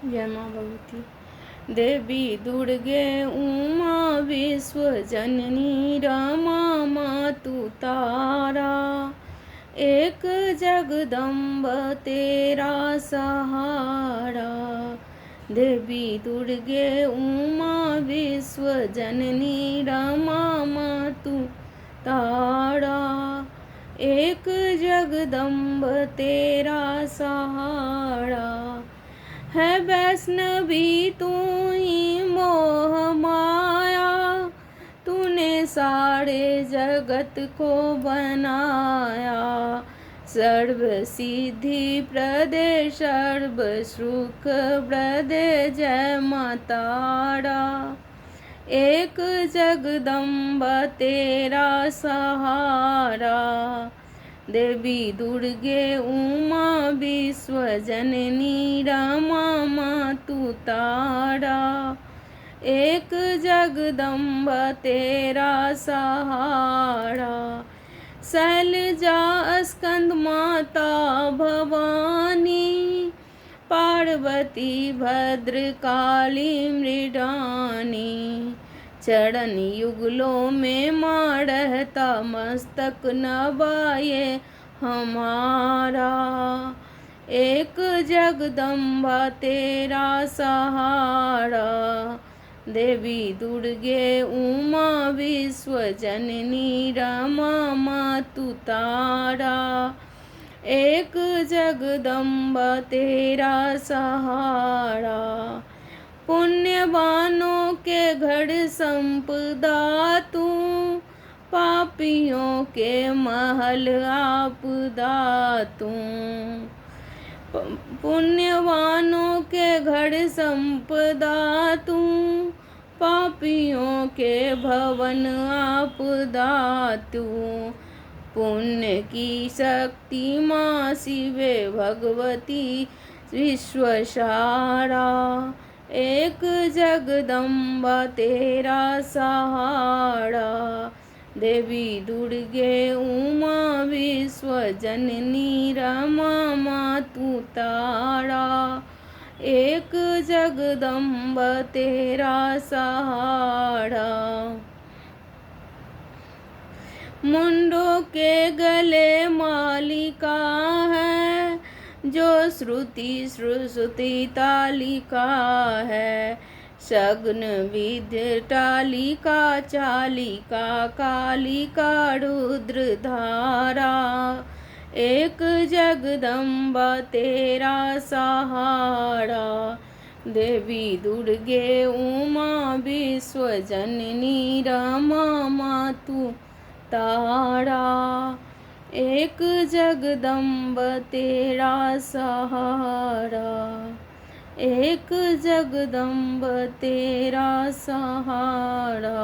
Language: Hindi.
जय माँ भगवती। देवी दुर्गे उमा विश्व जननी रमा मातु तारा, एक जगदम्ब तेरा सहारा। देवी दुर्गे उमा विश्व जननी रमा मातु तारा, एक जगदम्ब तेरा सहारा। है वैष्णवी तू ही मोह माया, तूने सारे जगत को बनाया। सर्व सिद्धि प्रदे सर्व सुख प्रदे जय माँ तारा, एक जगदम्बा तेरा सहारा। देवी दुर्गे उमा विश्व जननी रमा मातु तारा, एक जगदम्बा तेरा सहारा। शैलजा स्कंद माता भवानी, पार्वती भद्रकाली मृडानी। चरण युगलों में माँ रहता, मस्तक नवाए हमारा। एक जगदम्बा तेरा सहारा। देवी दुर्गे उमा विश्व जननी रमा मातु तारा, एक जगदम्बा तेरा सहारा। पुण्यवानों के घर संपदा तू, पापियों के महल आपदा तू। पुण्यवानों के घर संपदा तू, पापियों के भवन आपदा तू। पुण्य की शक्ति माँ शिवे भगवती विश्वसारा, एक जगदम्बा तेरा सहारा। देवी दुर्गे उमा विश्व जननी रमा मातु तारा, एक जगदम्बा तेरा सहारा। मुंडों के गले मालिका है, जो श्रुति श्रुति तालिका है। शग्न विद्य टालिका चालिका कालिका रुद्र धारा, एक जगदम्बा तेरा सहारा। देवी दुर्गे उमा विश्व जननी रमा मातु तारा, एक जगदम्ब तेरा सहारा, एक जगदम्ब तेरा सहारा।